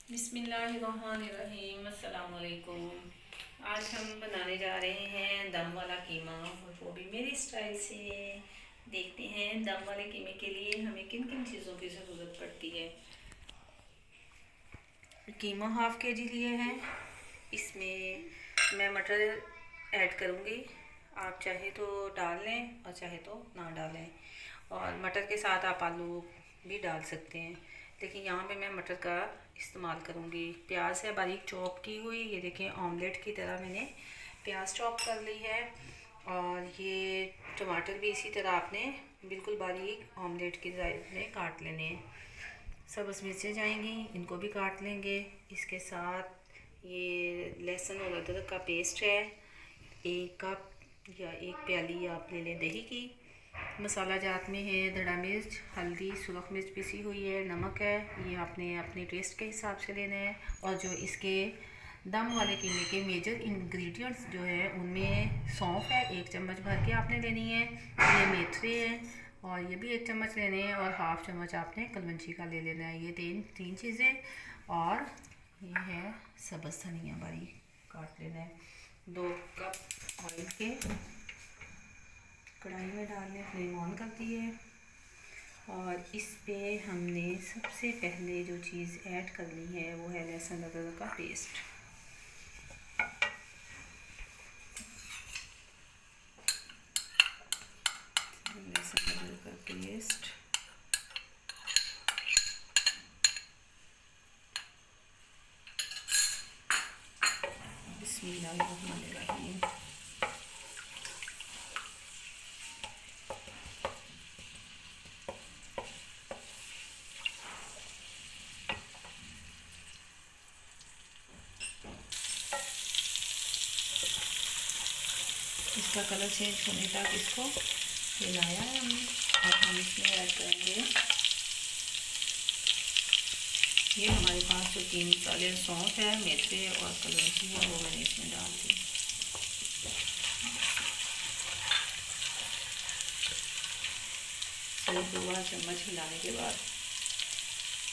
बिस्मिल्लाहिर्रहमानिर्रहीम अस्सलाम वालेकुम। आज हम बनाने जा रहे हैं दम वाला कीमा, और वो भी मेरी स्टाइल से। देखते हैं दम वाले कीमे के लिए हमें किन किन चीज़ों की ज़रूरत पड़ती है। कीमा हाफ़ के जी लिए हैं। इसमें मैं मटर ऐड करूँगी। आप चाहे तो डाल लें और चाहे तो ना डालें, और मटर के साथ आप आलू भी डाल सकते हैं, लेकिन यहाँ पे मैं मटर का इस्तेमाल करूँगी। प्याज है बारीक चॉप की हुई, ये देखें ऑमलेट की तरह मैंने प्याज चॉप कर ली है। और ये टमाटर भी इसी तरह आपने बिल्कुल बारीक ऑमलेट की साइज में काट लेने हैं। सब्ज़ मिर्चें जाएंगी, इनको भी काट लेंगे। इसके साथ ये लहसुन और अदरक का पेस्ट है, 1 कप या 1 प्याली आप ले लें दही की। मसाला जात में है धड़ा मिर्च, हल्दी, सुरख मिर्च पिसी हुई है, नमक है, ये आपने अपने टेस्ट के हिसाब से लेना है। और जो इसके दम वाले कीमे के मेजर इंग्रेडिएंट्स जो है उनमें सौंफ है, 1 चम्मच भर के आपने लेनी है। ये मेथरे हैं और ये भी 1 चम्मच लेने हैं, और हाफ़ चम्मच आपने कलवंजी का ले लेना है। ये तीन चीज़ें। और ये है सब्ज़ धनिया बारीक काट लेना है। 2 कप ऑयल के कढ़ाई में डालने, फ्लेम ऑन कर दी है। और इस पे हमने सबसे पहले जो चीज़ ऐड करनी है वो है लहसुन अदरक का पेस्ट। लहसुन अदरक का पेस्ट बिस्मिल्लाहिर्रहमानिर्रहीम। इसका कलर चेंज होने तक इसको हिलाया है हमने। अब हम इसमें ऐड करेंगे ये हमारे पास जो 3 मसाले सौंफ है, मेथरे और कलौंजी है, वो मैंने इसमें डाल दी। सिर्फ 2 चम्मच हिलाने के बाद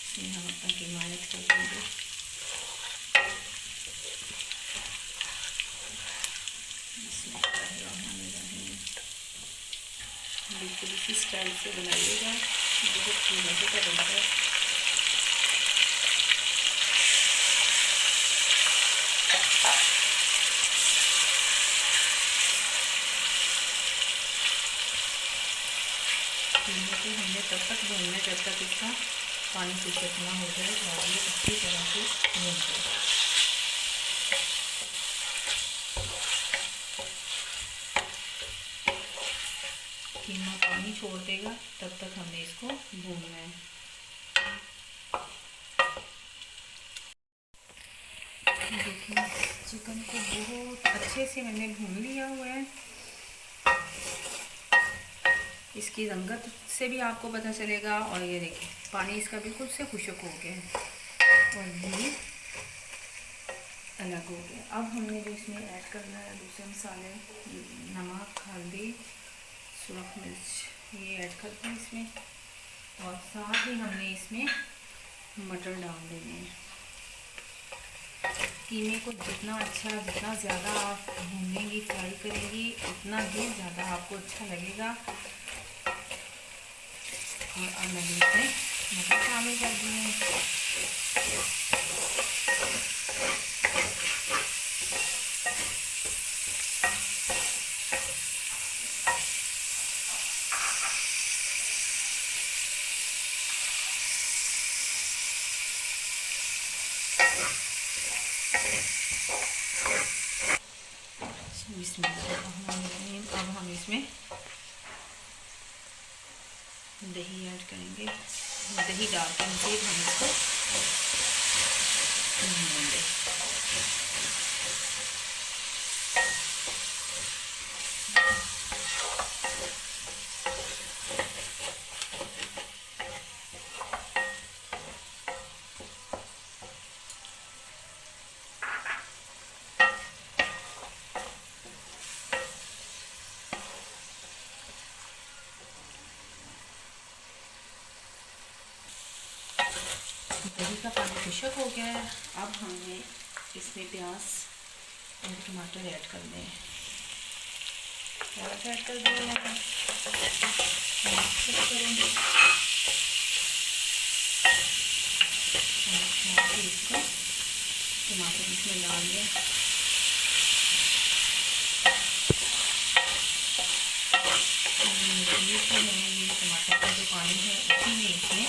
इसमें हम अपना कीमा ऐड कर देंगे। बिल्कुल इसी स्टाइल से बनाइएगा, बहुत ही मज़े का बनता है। कीमे को हमने तब तक भूनना है जब तक इसका पानी सूखत ना हो जाए और ये अच्छी तरह से भून जाए। कीमा पानी छोड़ देगा तब तक हमने इसको भूनना है। देखिए चिकन को बहुत अच्छे से मैंने भून लिया हुआ है। इसकी रंगत से भी आपको पता चलेगा। और ये देखिए पानी इसका बिल्कुल से खुश्क हो गया है और ये अलग हो गया। अब हमने जो इसमें ऐड करना है दूसरे मसाले, नमक, हल्दी, सुरख मिर्च, ये ऐड करते हैं इसमें। और साथ ही हमने इसमें मटर डाल देने हैं। कीमे को जितना ज़्यादा आप भूनेंगी, फ्राई करेंगी, उतना ही ज़्यादा आपको अच्छा लगेगा। और अब मैंने इसमें मटर शामिल कर दिए हैं। अब हम इसमें दही ऐड करेंगे। दही डाल के मज़ीद हम इसको भूनेंगे। दही का पानी खुशक हो गया है। अब हमने इसमें प्याज और टमाटर ऐड करने हैं। प्याज ऐड कर दिया है, मिक्स करेंगे और इसको टमाटर इसमें डाल दें। ये टमाटर का जो पानी है उसी में इसमें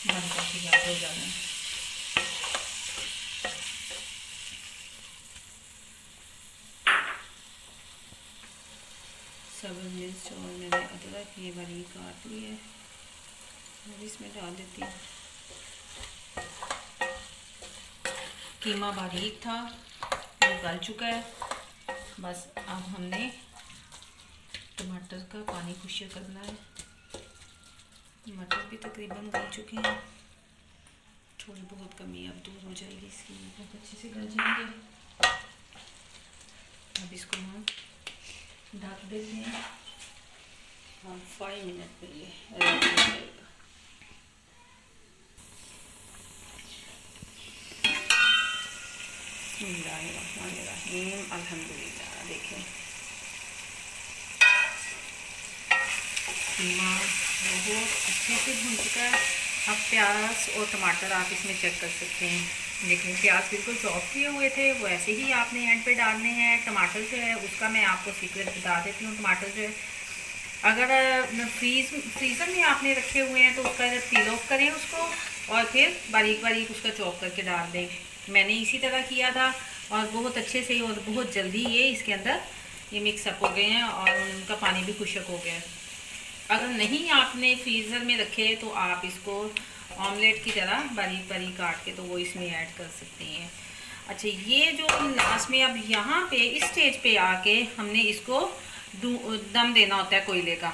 बंद करके जाते हो जाना है। सब मिर्च और मैंने अदरक ये बारीक काट लिया है और इसमें डाल देती हूँ। कीमा बारीक था, वो गल चुका है। बस अब हमने टमाटर का पानी खुशक करना है। मटर भी तकरीबन गल चुके हैं, थोड़ी बहुत कमी अब दूर हो जाएगी इसकी, बहुत अच्छे से गल जाएंगे। अब इसको हम ढक देते हैं और 5 मिनट के लिए रख देंगे। अल्हम्दुलिल्लाह, देखें कीमा बहुत अच्छे से भून चुका है। अब प्याज और टमाटर आप इसमें चेक कर सकते हैं। लेकिन प्याज बिल्कुल सॉफ्ट किए हुए थे, वो ऐसे ही आपने एंड पे डालने हैं। टमाटर जो है उसका मैं आपको सीक्रेट बता देती हूँ। टमाटर जो है अगर फ्रीज़र में आपने रखे हुए हैं तो उसका पील ऑफ करें उसको और फिर बारीक बारीक उसका चॉप करके डाल दें। मैंने इसी तरह किया था और बहुत अच्छे से और बहुत जल्दी ये इसके अंदर ये मिक्सअप हो गए हैं और उनका पानी भी खुशक हो गया है। अगर नहीं आपने फ्रीज़र में रखे तो आप इसको ऑमलेट की तरह बारीक बारीक काट के तो वो इसमें ऐड कर सकते हैं। अच्छा, ये जो लास्ट में अब यहाँ पे इस स्टेज पे आके हमने इसको दम देना होता है कोयले का,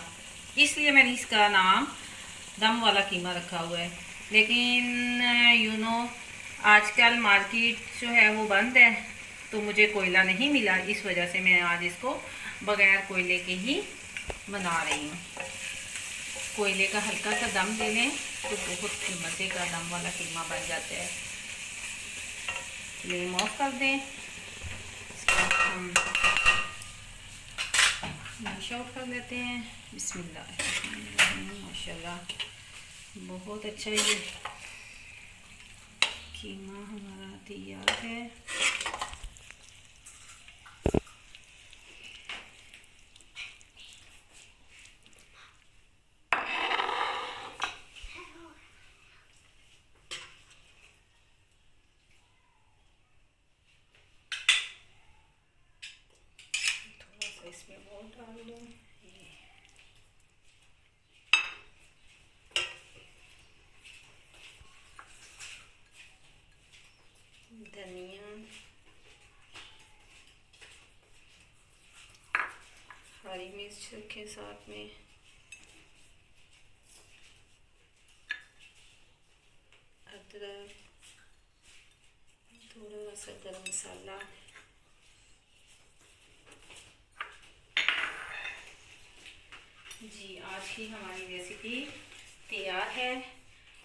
इसलिए मैंने इसका नाम दम वाला कीमा रखा हुआ है। लेकिन आजकल मार्केट जो है वो बंद है तो मुझे कोयला नहीं मिला, इस वजह से मैं आज इसको बगैर कोयले के ही बना रही हूँ। कोयले का हल्का सा दम दे लें तो बहुत मज़े का दम वाला कीमा बन जाता है। फ्लेम ऑफ कर दें, हम मैश आउट कर लेते हैं। बिस्मिल्लाह, माशाल्लाह बहुत अच्छा ये कीमा हमारा तैयार है। इसमें और डाल दूँ, धनिया, हरी मिर्च रखें साथ में, अदरक, थोड़ा सा गरम मसाला, जी आज की हमारी रेसिपी तैयार है।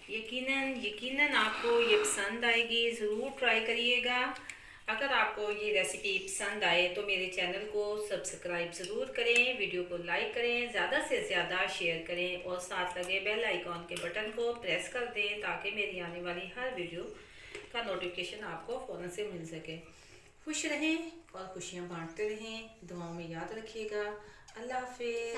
यकीनन आपको ये पसंद आएगी, ज़रूर ट्राई करिएगा। अगर आपको ये रेसिपी पसंद आए तो मेरे चैनल को सब्सक्राइब ज़रूर करें, वीडियो को लाइक करें, ज़्यादा से ज़्यादा शेयर करें और साथ लगे बेल आइकॉन के बटन को प्रेस कर दें ताकि मेरी आने वाली हर वीडियो का नोटिफिकेशन आपको फ़ौरन से मिल सके। खुश रहें और खुशियाँ बांटते रहें, दुआओं में याद रखिएगा। अल्लाह हाफ़िज़।